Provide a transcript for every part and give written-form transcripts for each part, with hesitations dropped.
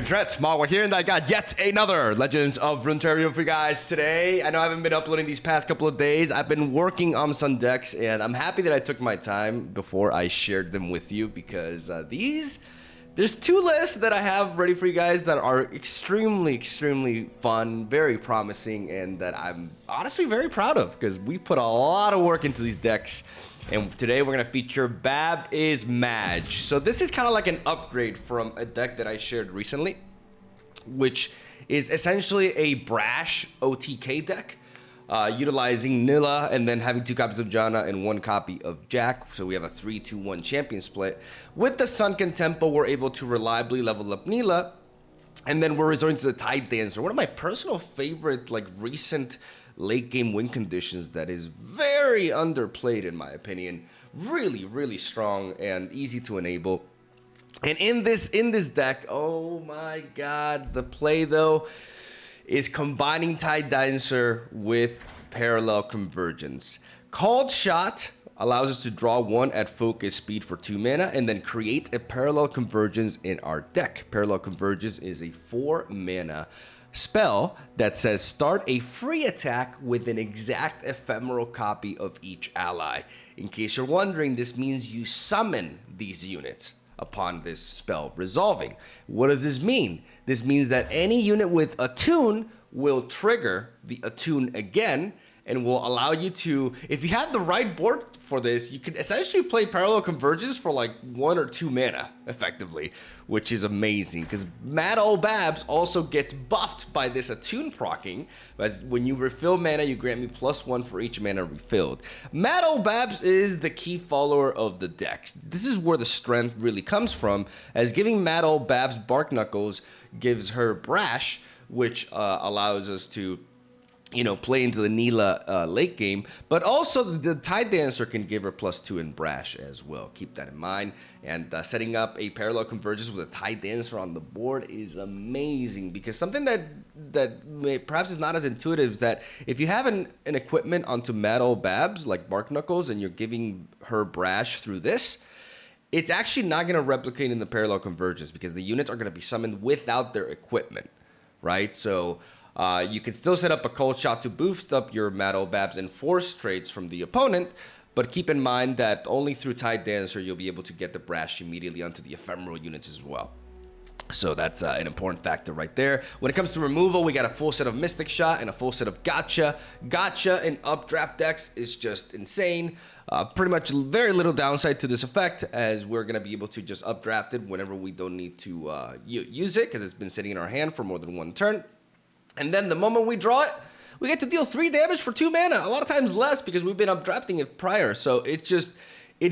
MegaMogwai here, and I got yet another Legends of Runeterra for you guys today. I know I haven't been uploading these past couple of days. I've been working on some decks, and I'm happy that I took my time before I shared them with you because there's two lists that I have ready for you guys that are extremely fun, very promising, and that I'm honestly very proud of because we put a lot of work into these decks. And today we're going to feature BABS is Maj. So this is kind of like an upgrade from a deck that I shared recently, which is essentially a Brash OTK deck, utilizing Nilla and then having 2 copies of Janna and 1 copy of Jack. So we have a 3-2-1 champion split. With the Sunken Tempo, we're able to reliably level up Nilla, and then we're resorting to the Tide Dancer, one of my personal favorite recent late game win conditions that is very underplayed in my opinion. Really strong and easy to enable. And in this deck, oh my god, the play though is combining Tide Dancer with Parallel Convergence. Called Shot allows us to draw 1 at focus speed for 2 mana and then create a Parallel Convergence in our deck. Parallel Convergence is a 4 mana spell that says start a free attack with an exact ephemeral copy of each ally. In case you're wondering, this means you summon these units upon this spell resolving. What does this mean? This means that any unit with Attune will trigger the Attune again and will allow you to, if you had the right board for this, you could essentially play Parallel Convergence for like 1 or 2 mana, effectively, which is amazing, because Mad Ol' Babs also gets buffed by this Attune proccing, as when you refill mana, you grant me +1 for each mana refilled. Mad Ol' Babs is the key follower of the deck. This is where the strength really comes from, as giving Mad Ol' Babs Bark Knuckles gives her Brash, which allows us to play into the Nilla late game, but also the Tide Dancer can give her +2 in Brash as well. Keep that in mind. And setting up a Parallel Convergence with a Tide Dancer on the board is amazing, because something that perhaps is not as intuitive is that if you have an equipment onto Mad Ol' Babs like Bark Knuckles and you're giving her Brash through this, it's actually not going to replicate in the Parallel Convergence because the units are going to be summoned without their equipment, right? So you can still set up a Cold Shot to boost up your Mad Ol' Babs and force trades from the opponent, but keep in mind that only through Tide Dancer you'll be able to get the Brash immediately onto the ephemeral units as well. So that's an important factor right there. When it comes to removal, we got a full set of Mystic Shot and a full set of Gotcha. Gotcha in updraft decks is just insane. Pretty much very little downside to this effect, as we're going to be able to just updraft it whenever we don't need to use it, because it's been sitting in our hand for more than 1 turn. And then the moment we draw it, we get to deal 3 damage for 2 mana. A lot of times less because we've been updrafting it prior. So it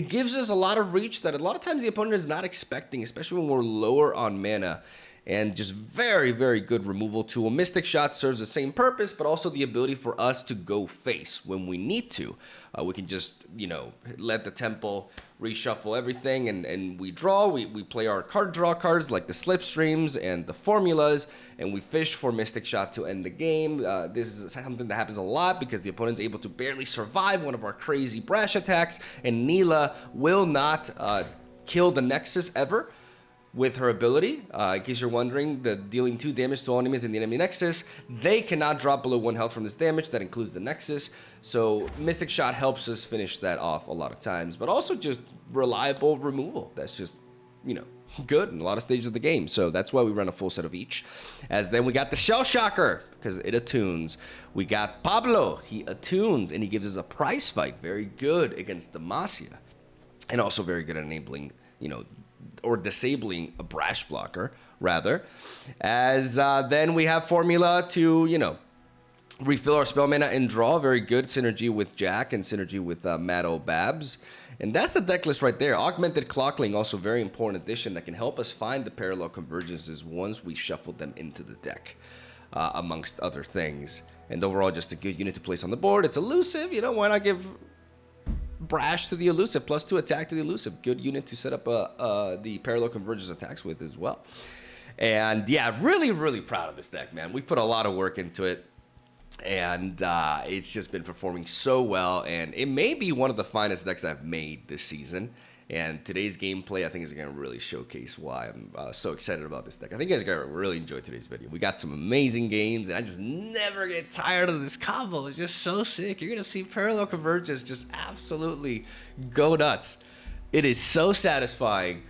gives us a lot of reach that a lot of times the opponent is not expecting, especially when we're lower on mana. And just very good removal tool. Mystic Shot serves the same purpose, but also the ability for us to go face when we need to. We can just, let the tempo reshuffle everything, and we draw. We play our card draw cards like the Slipstreams and the Formulas, and we fish for Mystic Shot to end the game. This is something that happens a lot because the opponent's able to barely survive one of our crazy Brash attacks, and Nilla will not kill the Nexus ever with her ability. In case you're wondering, the dealing 2 damage to all enemies in the enemy Nexus, they cannot drop below 1 health from this damage. That includes the Nexus. So Mystic Shot helps us finish that off a lot of times, but also just reliable removal. That's just, good in a lot of stages of the game. So that's why we run a full set of each. As then we got the Shell Shocker, because it attunes. We got Pablo, he attunes, and he gives us a prize fight. Very good against Demacia. And also very good at enabling, or disabling a Brash blocker, rather. As then we have Formula to, refill our spell mana and draw. Very good synergy with Jack and synergy with Mad Ol' Babs. And that's the deck list right there. Augmented Clockling, also very important addition that can help us find the Parallel Convergences once we shuffle them into the deck, amongst other things. And overall, just a good unit to place on the board. It's elusive, why not give Brash to the elusive, +2 attack to the elusive. Good unit to set up the Parallel Convergence attacks with as well. And yeah, really proud of this deck, man. We put a lot of work into it. And it's just been performing so well, and it may be one of the finest decks I've made this season. And today's gameplay, I think, is going to really showcase why I'm so excited about this deck. I think you guys are going to really enjoy today's video. We got some amazing games, and I just never get tired of this combo. It's just so sick. You're going to see Parallel Convergence just absolutely go nuts. It is so satisfying.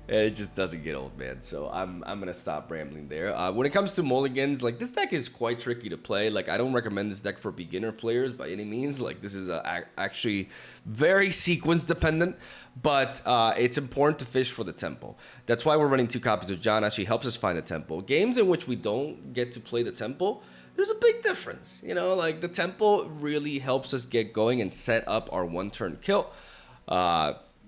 It just doesn't get old, man. So I'm gonna stop rambling there. When it comes to mulligans, like, this deck is quite tricky to play. Like, I don't recommend this deck for beginner players by any means. Like, this is actually very sequence dependent, but it's important to fish for the tempo. That's why we're running 2 copies of John. Actually helps us find the tempo. Games in which we don't get to play the tempo, there's a big difference. You know, like, the tempo really helps us get going and set up our 1-turn kill.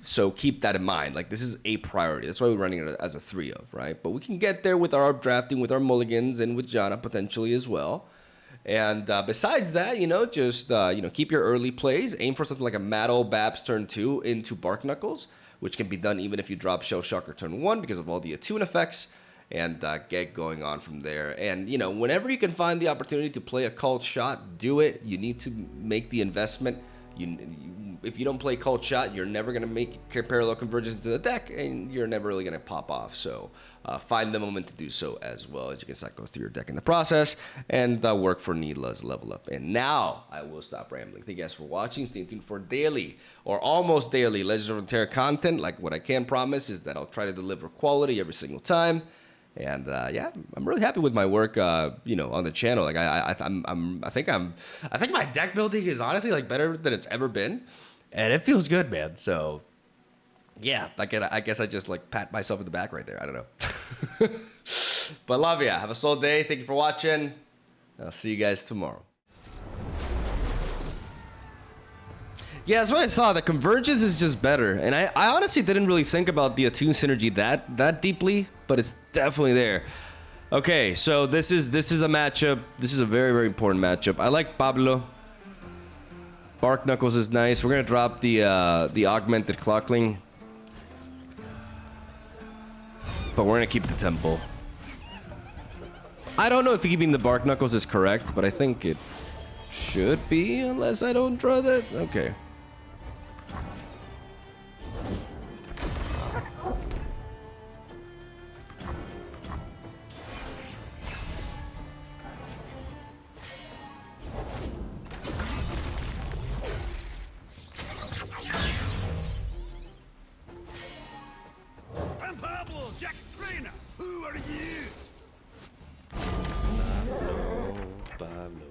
So keep that in mind. Like, this is a priority. That's why we're running it as a 3 of, right? But we can get there with our drafting, with our mulligans, and with Janna potentially as well. And besides that, you know, just, you know, keep your early plays. Aim for something like a Matto BABS turn 2 into Bark Knuckles, which can be done even if you drop Shell Shocker turn 1 because of all the attune effects, and get going on from there. And, you know, whenever you can find the opportunity to play a called shot, do it. You need to make the investment. If you don't play Cult Shot, you're never going to make Parallel Convergence into the deck, and you're never really going to pop off. So find the moment to do so, as well as you can cycle through your deck in the process, and work for Needla's level up. And now I will stop rambling. Thank you guys for watching. Stay tuned for daily or almost daily Legends of Runeterra content. Like, what I can promise is that I'll try to deliver quality every single time. And yeah, I'm really happy with my work, you know, on the channel. Like, I think my deck building is honestly, like, better than it's ever been, and it feels good, man. So yeah, I guess I just, like, pat myself in the back right there. I don't know. But love ya. Have a solid day. Thank you for watching. I'll see you guys tomorrow. Yeah, that's what I thought. The Convergence is just better. And I honestly didn't really think about the attune synergy that deeply, but it's definitely there. Okay, so this is a matchup. This is a very, very important matchup. I like Pablo. Bark Knuckles is nice. We're gonna drop the augmented Clockling, but we're gonna keep the tempo. I don't know if keeping the Bark Knuckles is correct, but I think it should be, unless I don't draw that. Okay. Jack's trainer! Who are you? Pablo.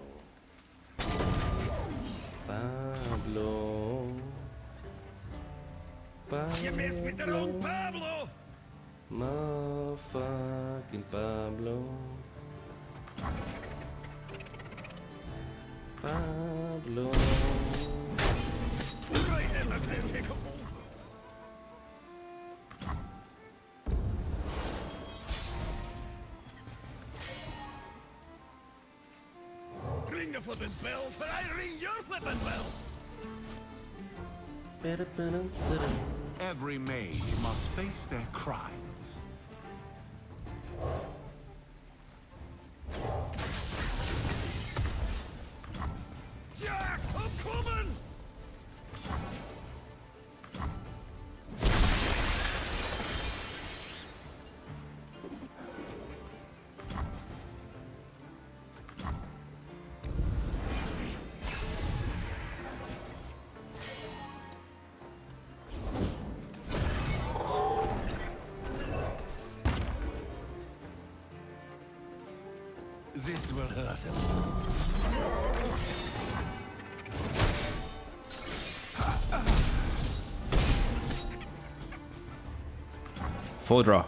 You messed with the wrong Pablo! Motherfucking Pablo. Pablo. Right then, let's go take a over. Ring the flippin' bell, for I ring your flippin' bell! Every mage must face their crimes. Jack, I'm coming! This will hurt him. Full draw.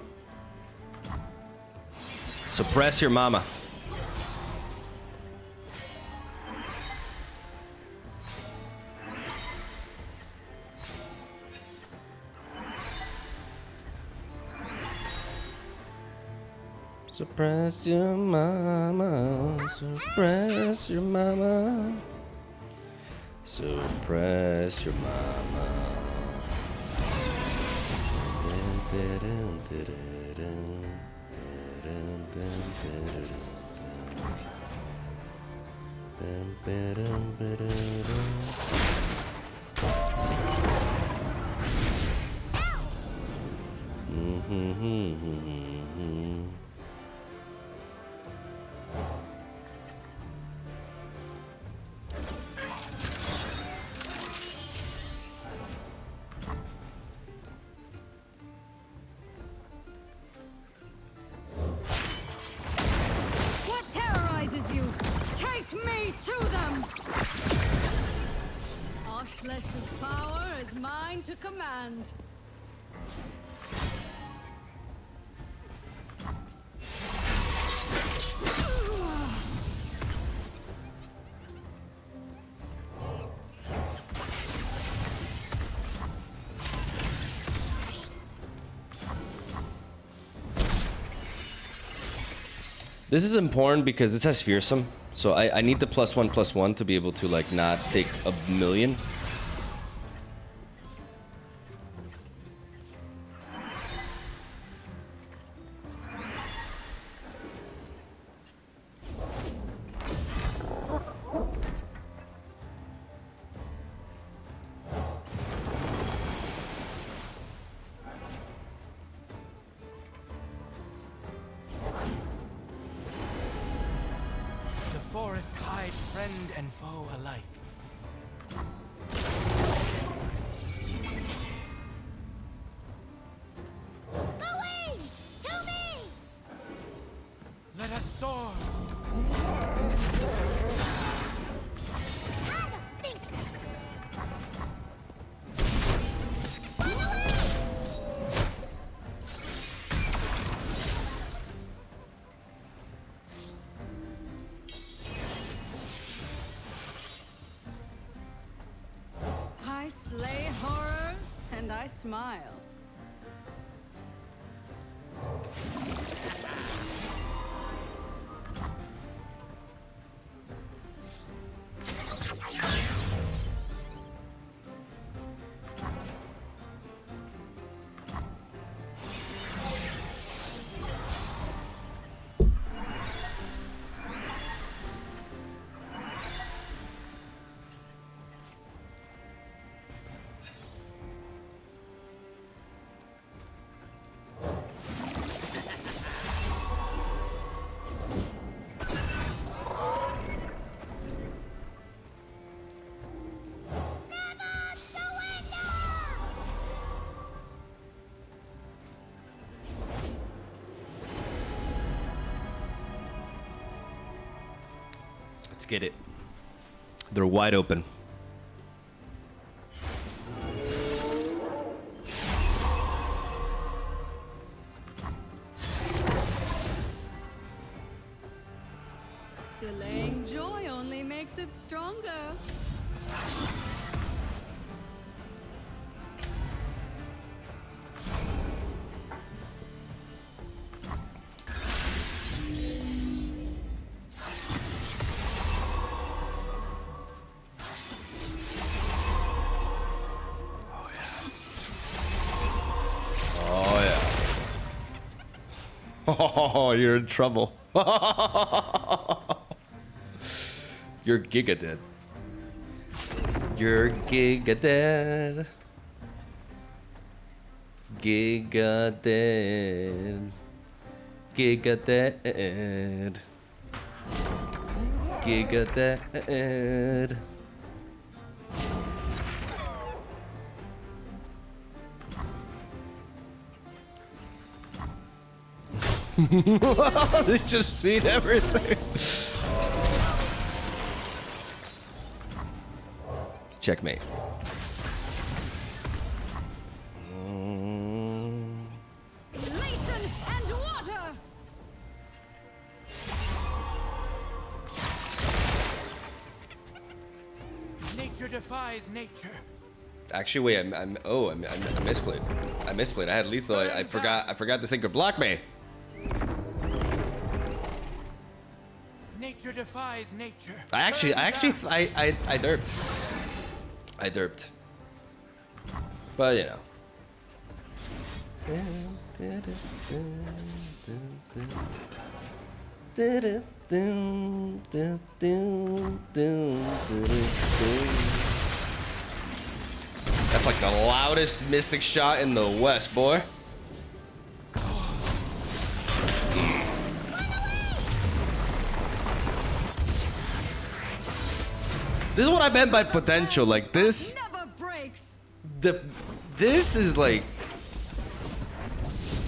Suppress your mama. Suppress your mama. Suppress your mama. Suppress your mama. What terrorizes you? Take me to them! Oshlesh's power is mine to command. This is important because this has fearsome, so I need the +1/+1 to be able to like not take a million. The forest hides friend and foe alike. Away! To me! Let us soar. I slay horrors and I smile. Let's get it. They're wide open. Delaying joy only makes it stronger. Oh, you're in trouble. You're giga dead. You're giga dead. Giga dead. Giga dead. Giga dead. They just feed everything. Checkmate. Basin and water! Nature defies nature. Actually, wait. I misplayed. I misplayed. I had lethal. I forgot this thing could block me. Nature defies nature. I derped. I derped. But you know. That's like the loudest mystic shot in the West, boy. This is what I meant by potential. Like this, Never breaks. this is like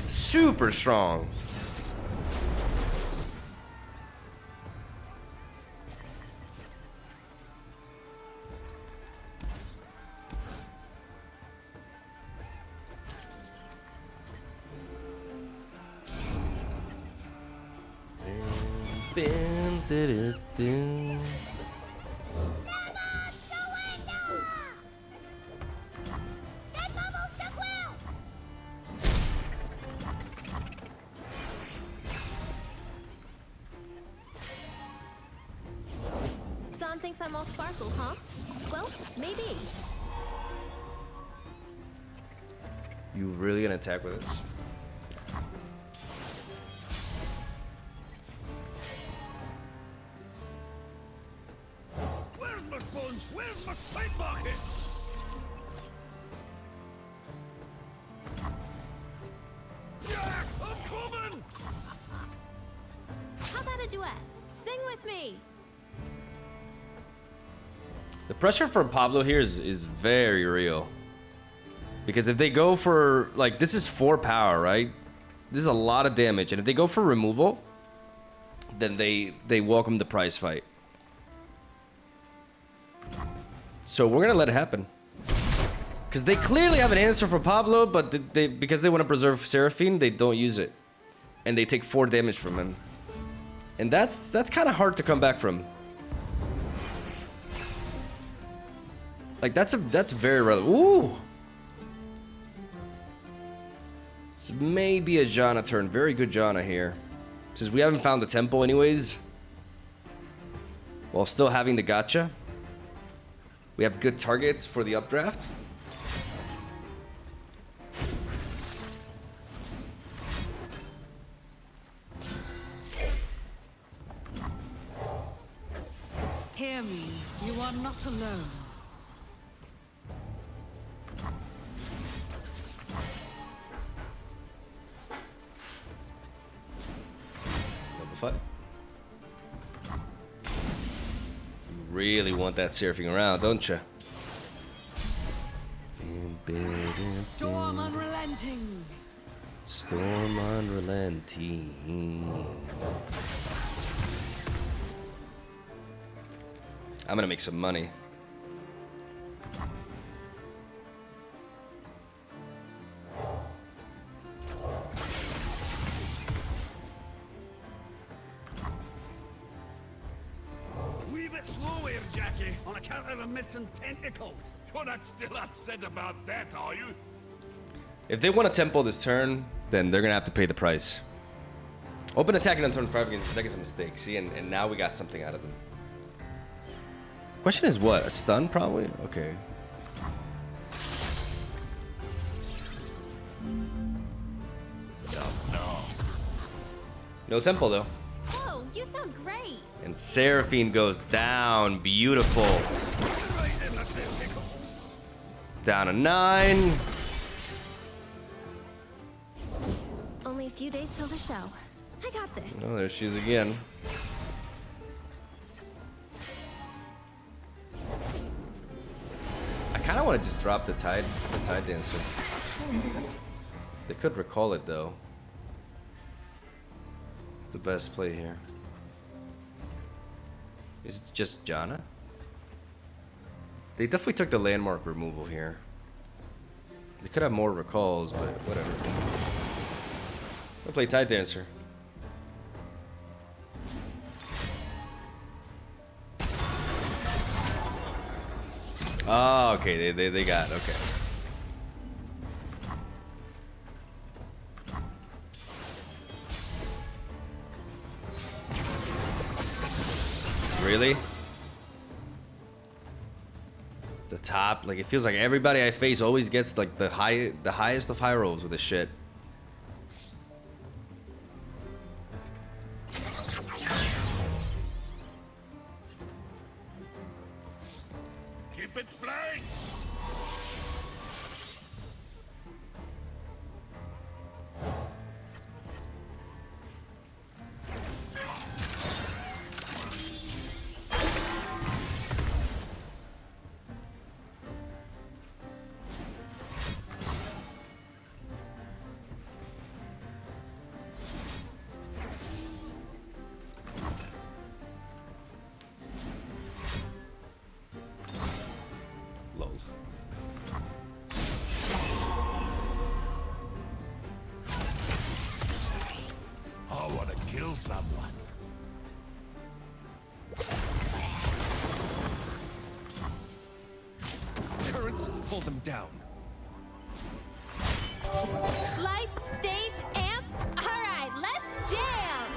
super strong. Son thinks I'm all sparkle, huh? Well, maybe. You really gonna attack with this? Where's my sponge? Where's my spike bucket? Jack, I'm coming! How about a duet? Sing with me. The pressure from Pablo here is very real. Because if they go for, like, this is 4 power, right? This is a lot of damage. And if they go for removal, then they welcome the prize fight. So we're going to let it happen. Because they clearly have an answer for Pablo, but because they want to preserve Seraphine, they don't use it. And they take 4 damage from him. And that's kind of hard to come back from. Like, that's very relevant. Ooh! This may be a Janna turn. Very good Janna here. Since we haven't found the temple anyways. While still having the gacha. We have good targets for the updraft. Hear me. You are not alone. Fight. You really want that Seraphine around, don't you? Storm unrelenting. Storm unrelenting. I'm gonna make some money. On account of the missing tentacles. You're not still upset about that, are you? If they want to tempo this turn, then they're gonna have to pay the price. Open attacking on turn 5 against is a mistake. See, and now we got something out of them. Question is what? A stun, probably? Okay. No tempo though. Oh, you sound great. And Seraphine goes down. Beautiful. Right in the tentacles. Down to 9. Only a few days till the show. I got this. Oh, there she is again. I kind of want to just drop the tide dancer. They could recall it though. It's the best play here. Is it just Janna? They definitely took the landmark removal here. They could have more recalls, but whatever. I'll play Tide Dancer. Oh, okay, they got it, okay. Really? The top, like it feels like everybody I face always gets like the highest of high rolls with this shit. Keep it flying! grab one. Turrets, pull them down. Light, stage, amp. All right, let's jam.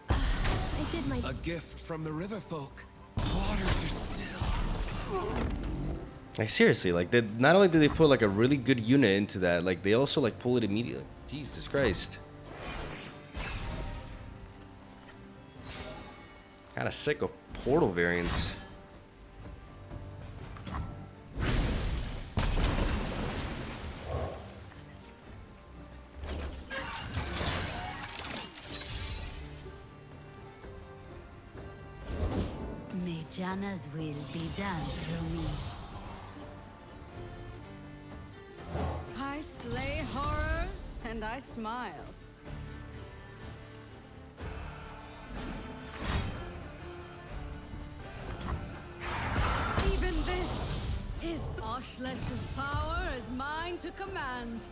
I did my. A gift from the river folk. Waters are still. Like seriously, like they not only do they put like a really good unit into that, like they also like pull it immediately. Jesus Christ. Kind of sick of portal variants. Jana's will be done through me. I slay horrors and I smile. Even this is Oshlesh's power is mine to command.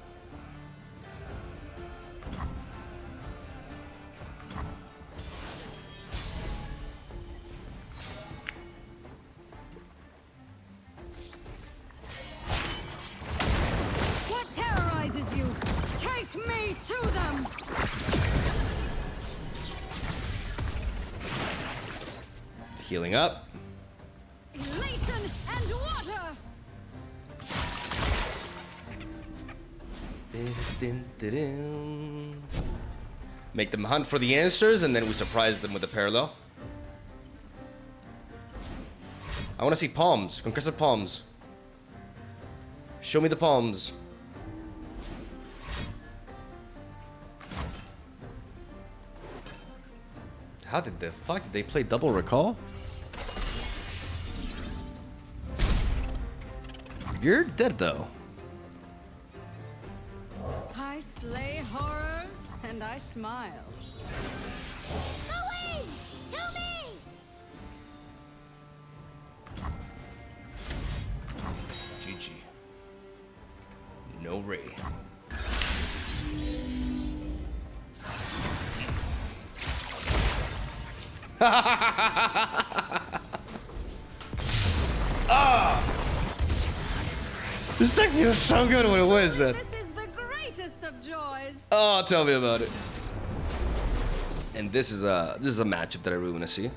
What terrorizes you? Take me to them! Healing up. Elation and water! Make them hunt for the answers, and then we surprise them with a parallel. I want to see palms. Concussive palms. Show me the palms. How did the fuck did they play double recall? You're dead though. I slay horrors and I smile. Away! Help me! GG. No Ray. This deck feels so good when it wins, man. This is the greatest of joys. Oh, tell me about it. And this is a matchup that I really want to see.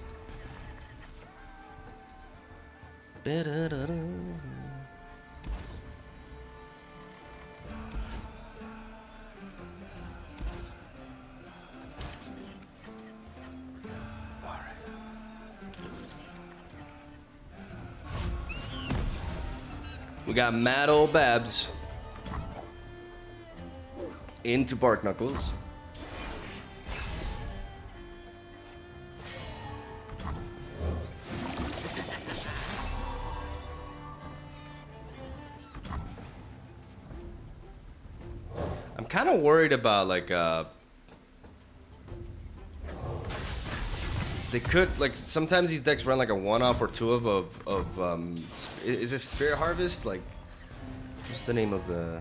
We got mad old Babs into Bark Knuckles. I'm kind of worried about like they could like sometimes these decks run like a one-off or two of is it Spirit Harvest? Like what's the name of the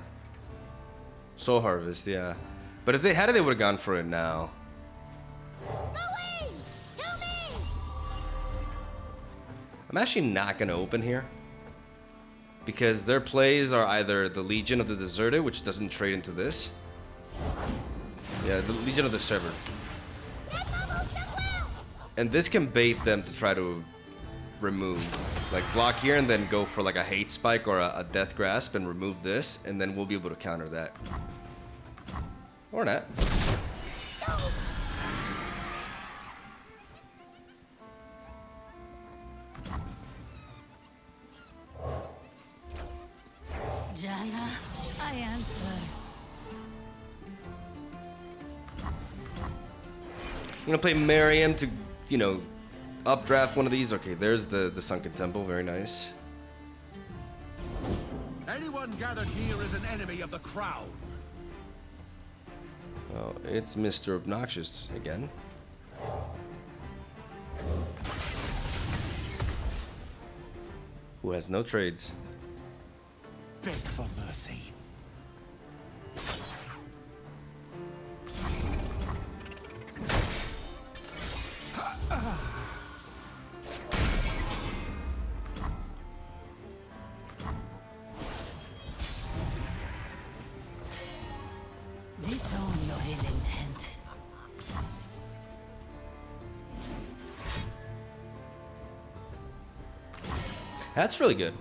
Soul Harvest? Yeah, but if they had it, they would have gone for it now. Away! Help me! I'm actually not gonna open here because their plays are either the Legion of the Deserted, which doesn't trade into this. Yeah, the Legion of the Severed. And this can bait them to try to remove. Like block here and then go for like a Hate Spike or a Death Grasp and remove this, and then we'll be able to counter that. Or not. Jana, I answer. I'm gonna play Miriam to, you know, updraft one of these. Okay, there's the Sunken Temple, very nice. Anyone gathered here is an enemy of the crown. Oh, it's Mr. Obnoxious again. Who has no trades. Beg for mercy. This all not ill intent. That's really good.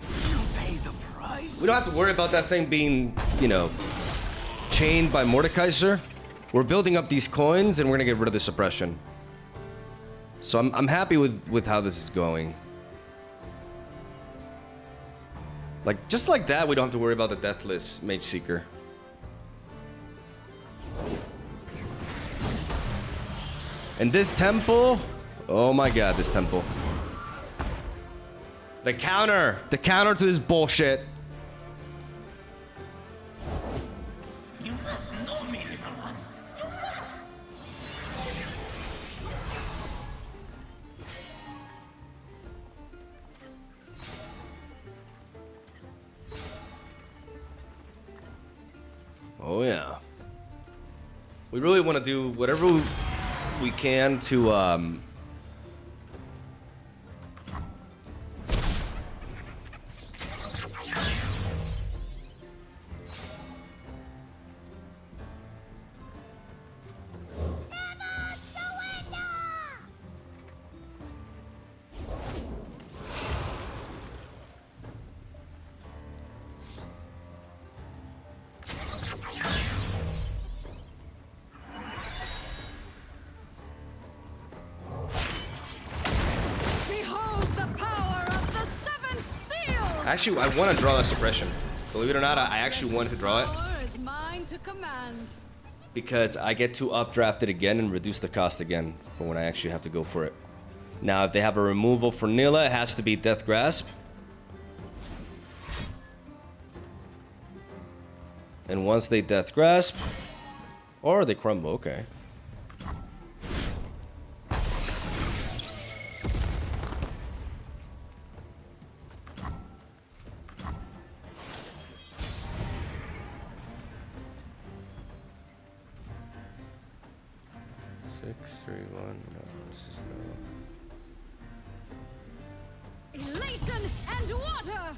You pay the price. We don't have to worry about that thing being, you know, chained by Mordekaiser. We're building up these coins and we're gonna get rid of the suppression. So I'm happy with how this is going. Like, just like that, we don't have to worry about the Deathless Mage Seeker. And this temple, oh my god, this temple. The counter to this bullshit. You must know me, little one. You must. Oh yeah. We really want to do whatever we can to Behold the power of the seventh seal! actually, I want to draw that suppression. Believe it or not, I actually wanted to draw it Power is mine to command. because I get to updraft it again and reduce the cost again for when I actually have to go for it. Now, if they have a removal for Nila, it has to be Death Grasp. And once they Death Grasp, or they crumble, okay. Six, three, one. No, this is no. Elation and water!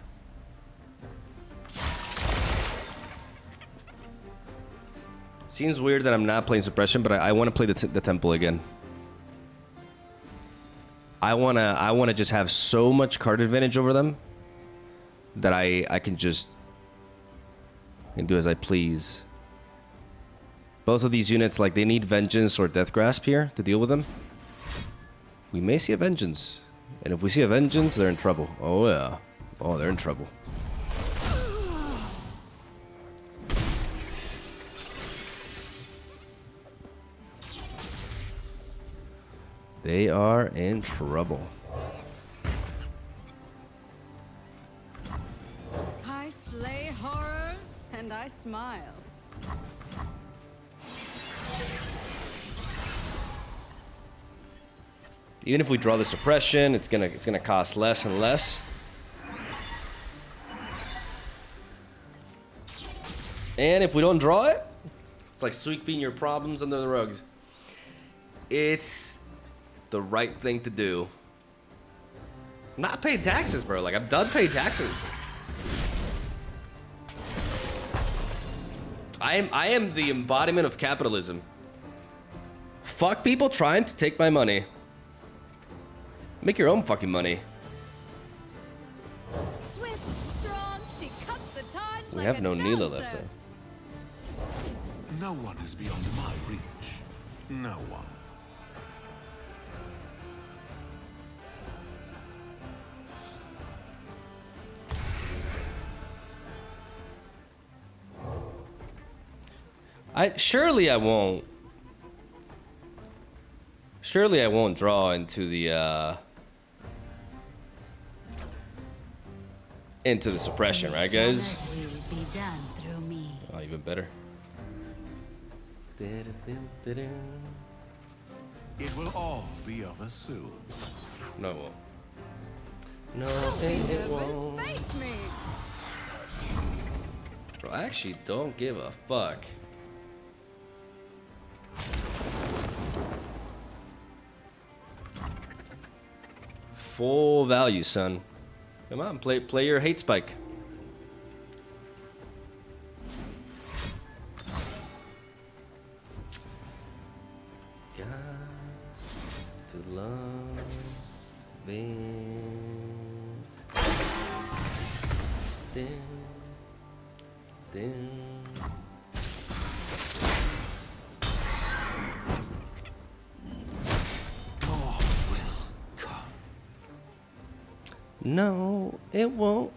Seems weird that I'm not playing suppression, but I want to play the temple again. I wanna just have so much card advantage over them that I can just do as I please. Both of these units, like, they need Vengeance or Death Grasp here to deal with them. We may see a Vengeance, and if we see a Vengeance, they're in trouble. Oh yeah, oh they're in trouble. They are in trouble. I slay horrors and I smile. Even if we draw the suppression, it's gonna cost less and less. And if we don't draw it, it's like sweeping your problems under the rugs. It's the right thing to do. I'm not paying taxes, bro. Like, I'm done paying taxes. I am the embodiment of capitalism. Fuck people trying to take my money. Make your own fucking money. Swift, strong, she cuts the tides We like have a no Nila dancer. left, though. No one is beyond my reach. No one. Surely I won't draw into the suppression, right, guys? Will be done through me. Oh, even better. It will all be over soon. No, it won't. No, Don't be it nervous. won't. Face me. Bro, I actually don't give a fuck. Full value, son. Come on, play your hate spike. Got to love it. Then. No, it won't.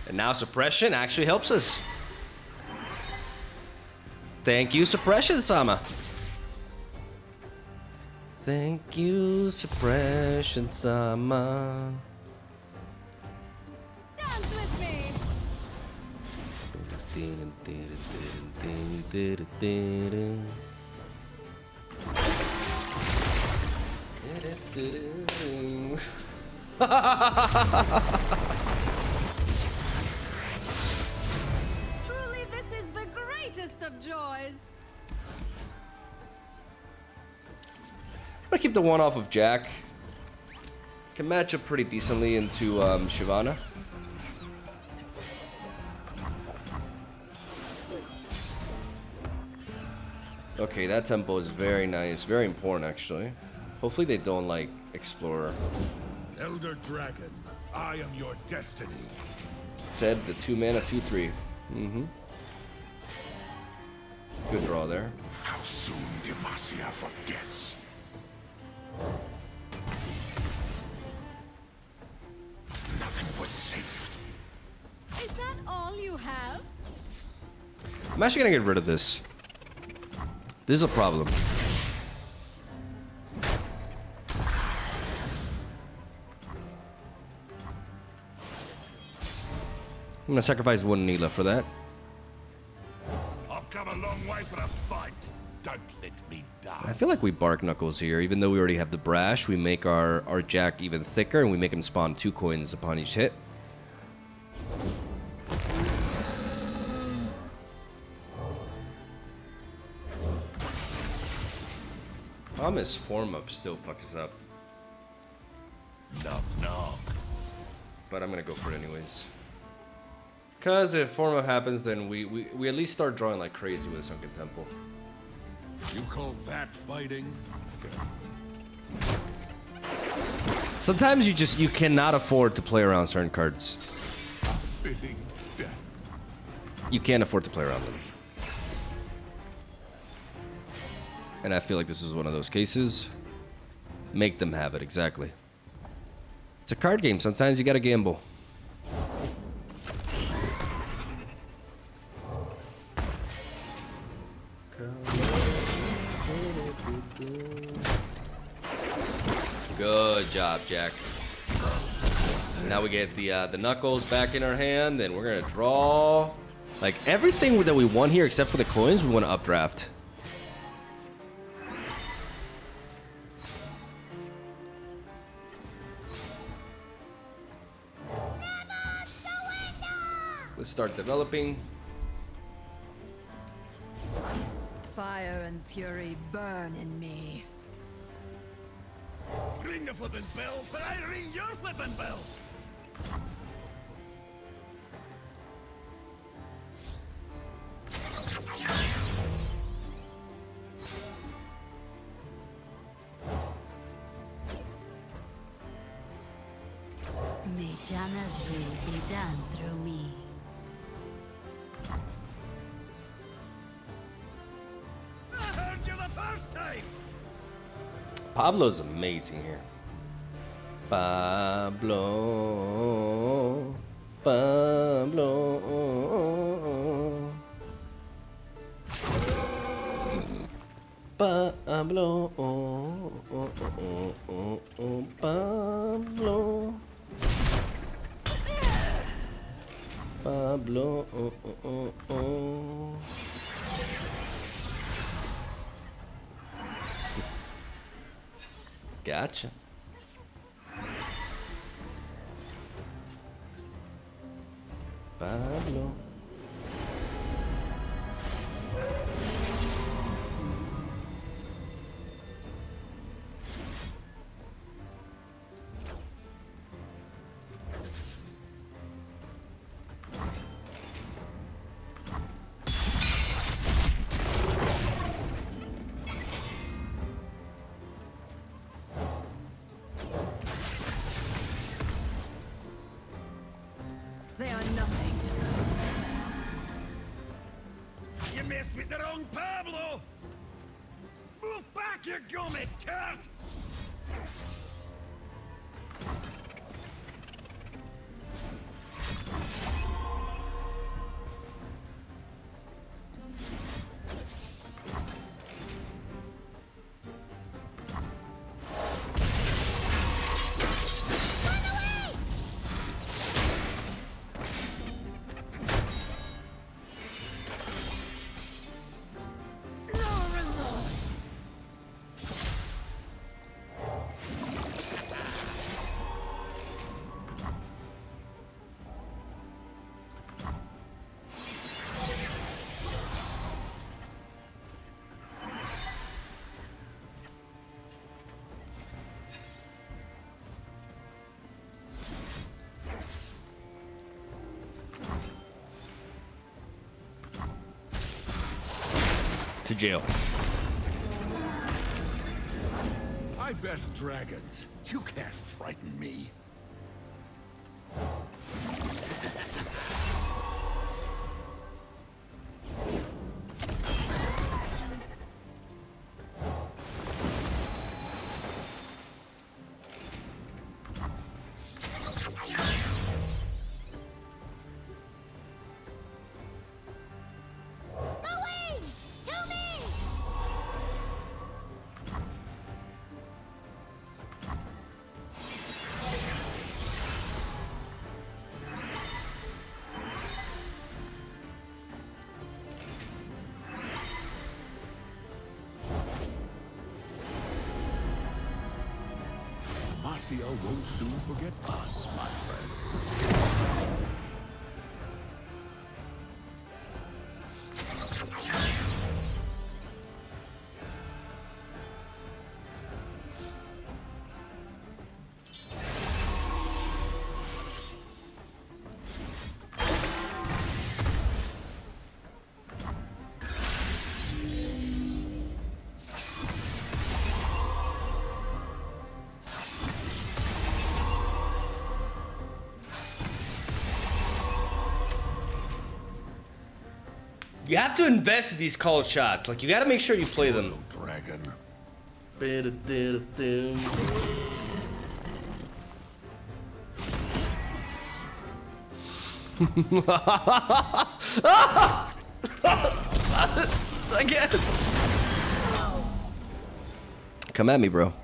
And now suppression actually helps us. Thank you, suppression, Sama. Thank you, suppression, Sama. Dance with me. Truly, this is the greatest of joys. I'm gonna keep the one off of Jack. Can match up pretty decently into Shyvana. Okay, that tempo is very nice, very important actually. Hopefully they don't like Explorer. Elder Dragon, I am your destiny. Said the 2 mana 2/3. Good draw there. How soon Demacia forgets. Nothing was saved. Is that all you have? I'm actually gonna get rid of this. This is a problem. I'm gonna sacrifice one Neela for that. I've come a long way for a fight. Don't let me I die. feel like we bark Knuckles here, even though we already have the Brash. We make our Jack even thicker, and we make him spawn 2 coins upon each hit. Problem is, form up still fucks us up, Knock, knock. but I'm gonna go for it anyways. Cause if form up happens, then we at least start drawing like crazy with Sunken Temple. You call that fighting? Sometimes you cannot afford to play around certain cards. Fitting death. You can't afford to play around them. And I feel like this is one of those cases. Make them have it, exactly. It's a card game. Sometimes you gotta gamble. Good job, Jack. Now we get the Knuckles back in our hand, and we're gonna draw like everything that we want here except for the coins. We want to updraft. Let's start developing. Fire and fury burn in me. Ring the flippin' bell, but I ring your flippin' bell! May Jana's will be done through me. I heard you the first time! Pablo's amazing here. Pablo. Pablo. Pablo. Pablo. Pablo. Gotcha. Pablo. They are nothing. You messed with the wrong Pablo! Move back, you gummy cat! To jail. I best dragons. You can't frighten me. Marcia won't soon forget us, my friend. You have to invest in these called shots. Like, you gotta make sure you play them. Hello, dragon. Again. Come at me, bro.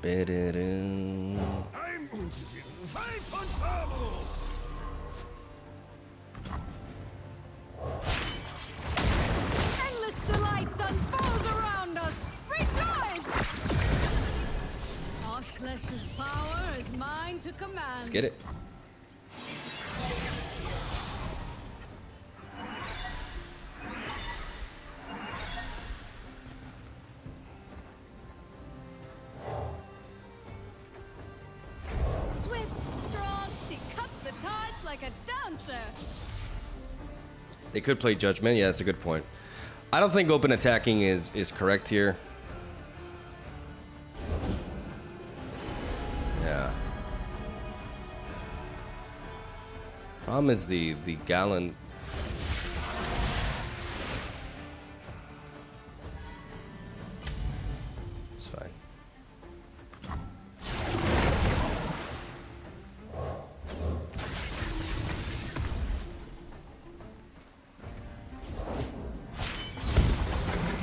I'm going to give you 5 punch Pablo! Endless delights unfold around us. Rejoice! Oshlesh's power is mine to command. Let's get it. Like a dancer. They could play Judgment. Yeah, that's a good point. I don't think open attacking is correct here. Yeah. Problem is the Gallon. It's fine.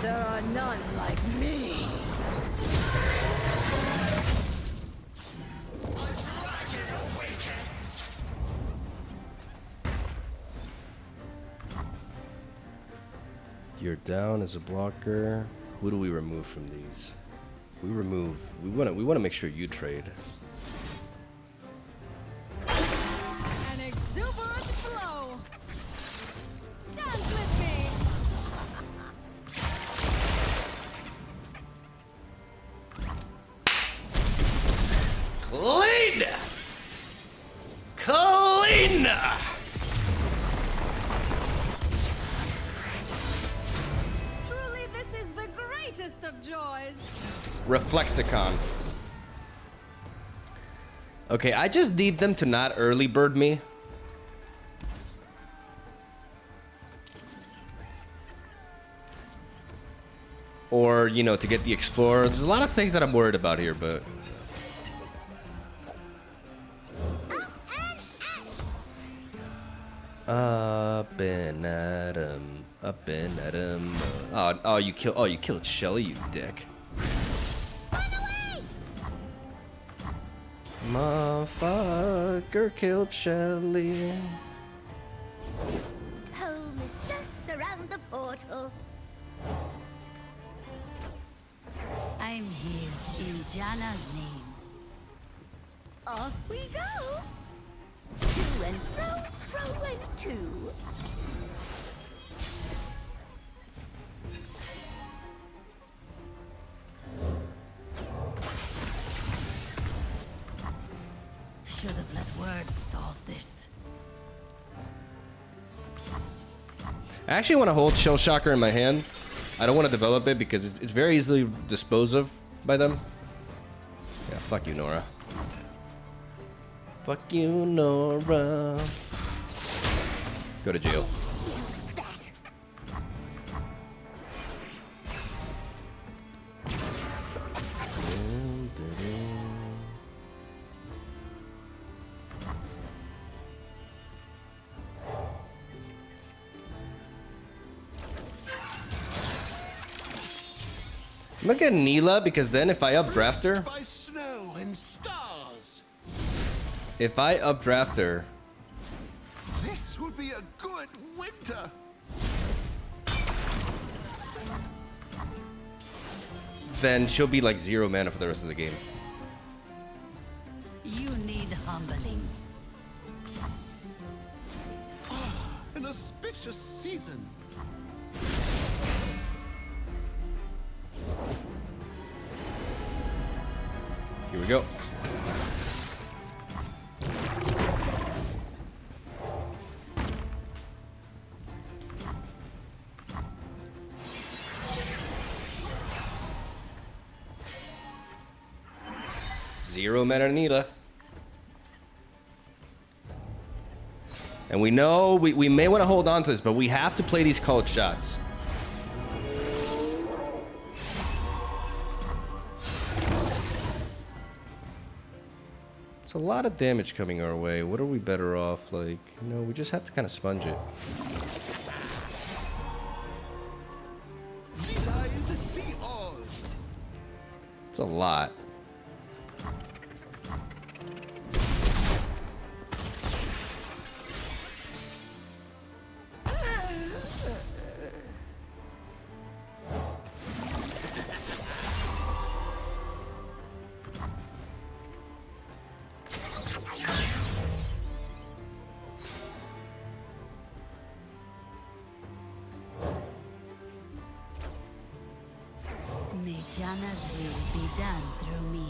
There are none like me. You're down as a blocker. Who do we remove from these? We want to make sure you trade. An exuberant flow. Dance with me. Clean! Clean! Truly, this is the greatest of joys. Reflexicon. Okay, I just need them to not early bird me. Or, you know, to get the Explorer. There's a lot of things that I'm worried about here, but... Up and at 'em, up and at 'em. Oh, you killed Shelly, you dick. Motherfucker killed Shelly. Home is just around the portal. I'm here in Janna's name. Off we go. To and fro and to. Should have let words solve this. I actually want to hold Shell Shocker in my hand. I don't want to develop it because it's very easily disposed of by them. Yeah, fuck you, Nora. Fuck you, Nora. Go to jail. Spat. I'm gonna get Neela because then if I updraft her, By snow and stars. if I updraft her, This would be a good winter. then she'll be like 0 mana for the rest of the game. You need humbling. An auspicious season. Here we go. Zero mana Nita. And we know we may want to hold on to this, but we have to play these called shots. It's a lot of damage coming our way. What are we better off? Like, you know, we just have to kind of sponge it. These eyes see all. It's a lot. May Janna's will be done through me.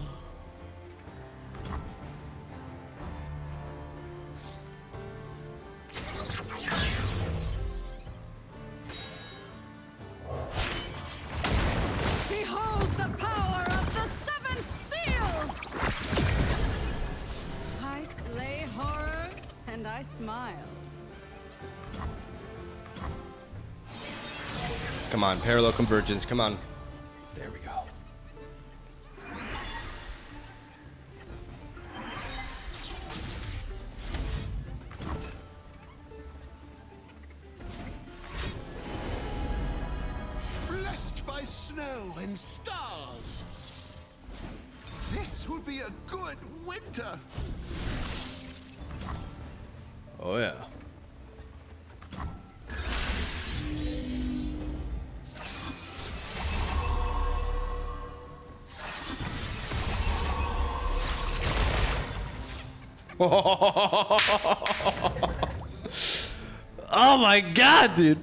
Behold the power of the seventh seal! I slay horrors and I smile. Come on, parallel convergence. Come on. There we go. Blessed by snow and stars. This would be a good winter. Oh yeah. Oh my god, dude.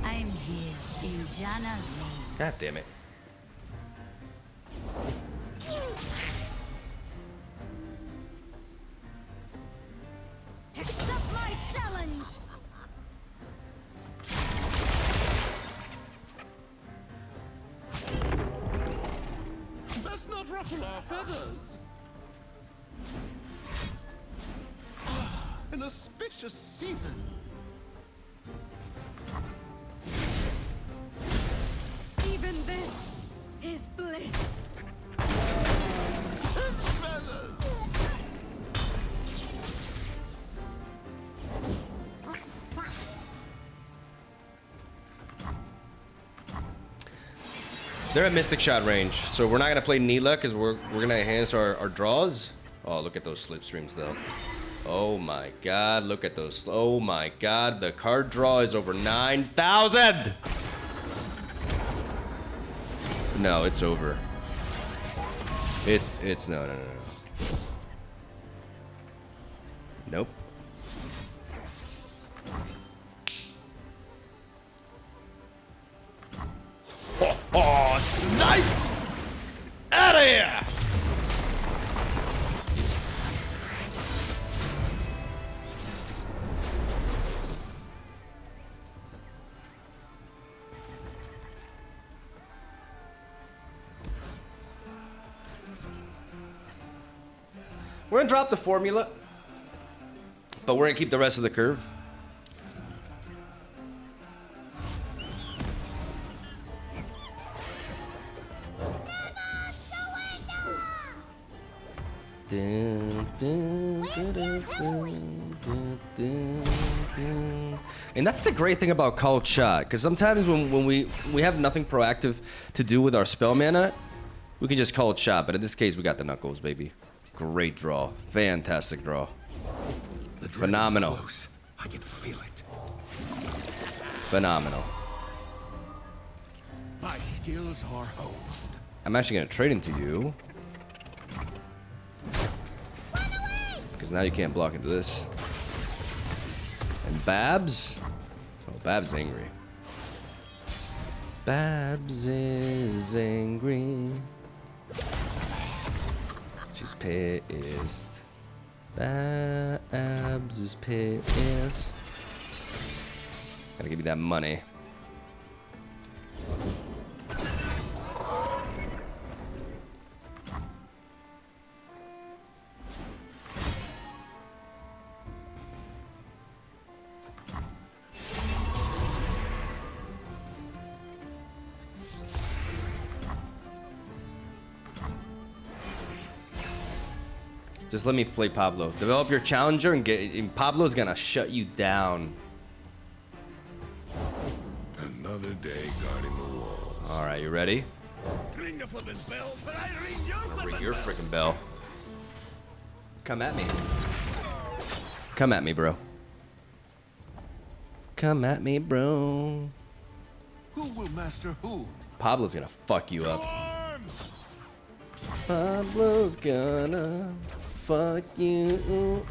I'm here in Jana's name. God damn it. Accept my challenge! Best not ruffle our feathers. An auspicious season. Even this is bliss. Feathers. They're at Mystic Shot range, so we're not gonna play Neela because we're gonna enhance our draws. Oh, look at those slipstreams though. Oh my god, look at those. Oh my god, the card draw is over 9,000. No, it's over. It's no. Nope. Oh, sniped! Out of here! We're gonna drop the formula, but we're gonna keep the rest of the curve. And that's the great thing about Called Shot, because sometimes when we have nothing proactive to do with our spell mana, we can just Called Shot, but in this case we got the Knuckles, baby. Great draw. Fantastic draw. Phenomenal. Close. I can feel it. Phenomenal. My skills are honed. I'm actually gonna trade into you. Because now you can't block into this. And Babs? Oh, Babs is angry. Babs is angry. She's pissed. Babs is pissed. Gotta give me that money. Just let me play Pablo. Develop your challenger and Pablo's gonna shut you down. Another day guarding the walls. All right, you ready? Ring the flippin' bell, but I ring your flippin' Ring your bell. freaking bell. Come at me. Come at me, bro. Come at me, bro. Who will master who? Pablo's gonna fuck you up. Arms! Pablo's gonna fuck you.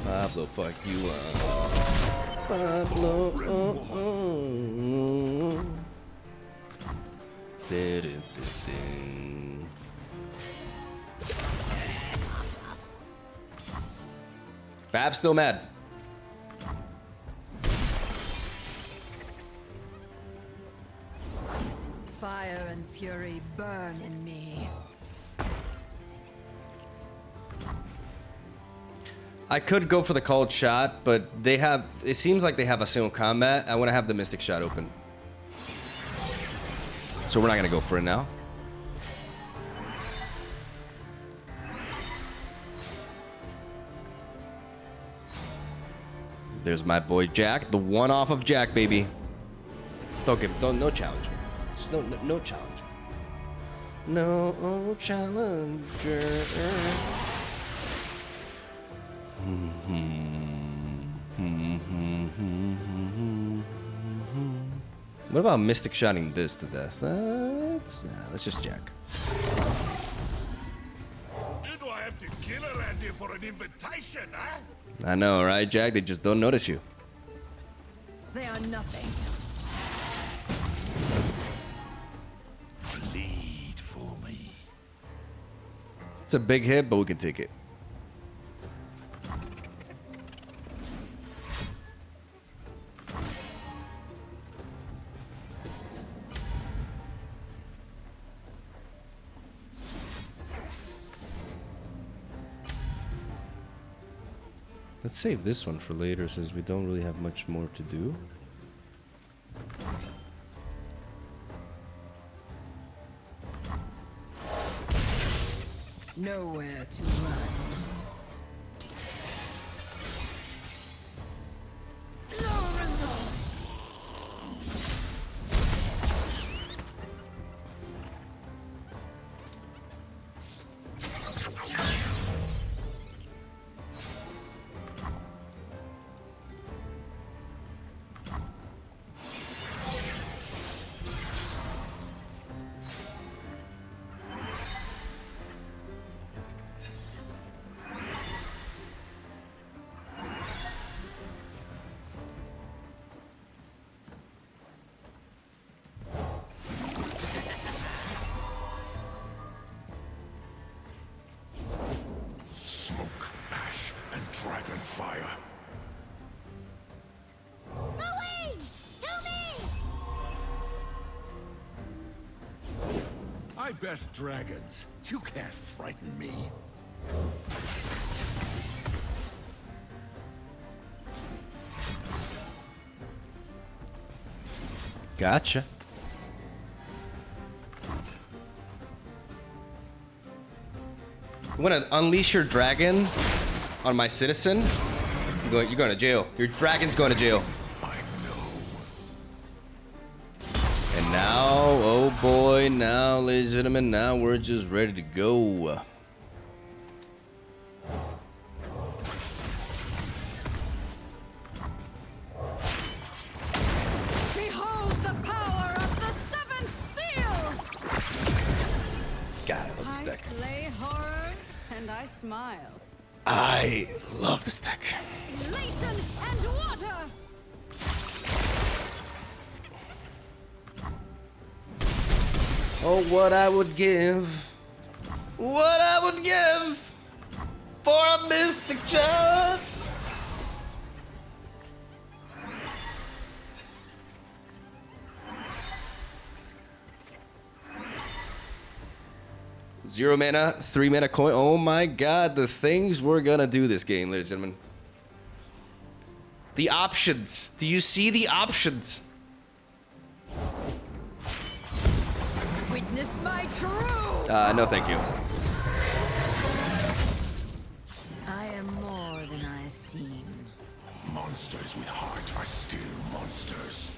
Pablo, fuck you up. Pablo. Bab's still mad. Fire and fury burn in me. I could go for the Called Shot, but they have. It seems like they have a single combat. I want to have the Mystic Shot open. So we're not going to go for it now. There's my boy Jack, the one off of Jack, baby. No challenge. Just no challenge. No challenger. What about Mystic shotting this to death? Let's just Jack. Do I have to kill around here for an invitation, huh? I know, right, Jack? They just don't notice you. They are nothing. Bleed for me. It's a big hit, but we can take it. Let's save this one for later since we don't really have much more to do. Nowhere to run. No remorse. Smoke, ash, and dragon fire. Away! To me! I best dragons. You can't frighten me. Gotcha. You want to unleash your dragon on my citizen? You're going to jail. Your dragon's going to jail. I know. And now, oh boy, now, ladies and gentlemen, now we're just ready to go. Behold the power of the seventh seal! God, I love this I deck. slay horrors and I smile. I love this deck. Elation and water! Oh, what I would give. What I would give for a mystic child. Zero mana, 3 mana coin. Oh my god, the things we're gonna do this game, ladies and gentlemen. The options. Do you see the options? Witness my true! No, thank you. I am more than I seem. Monsters with heart are still monsters.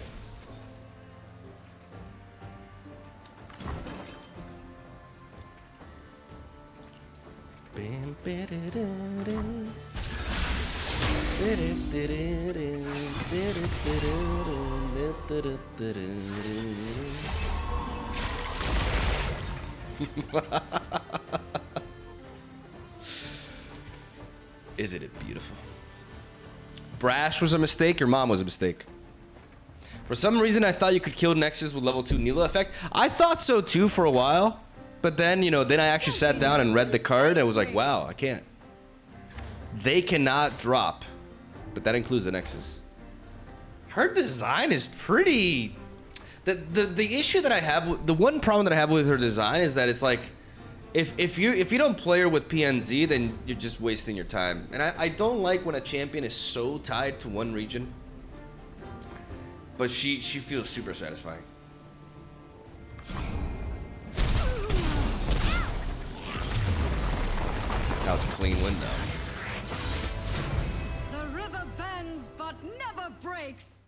Isn't it beautiful? Brash was a mistake, your mom was a mistake. For some reason, I thought you could kill Nexus with level 2 Neela effect. I thought so too for a while. But then, you know, then I actually sat down and read the card and was like, wow, I can't. They cannot drop. But that includes the Nexus. Her design is pretty... The issue that I have, the one problem that I have with her design is that it's like, if you don't play her with PNZ, then you're just wasting your time. And I don't like when a champion is so tied to one region. But she feels super satisfying. That was a clean win though. The river bends but never breaks.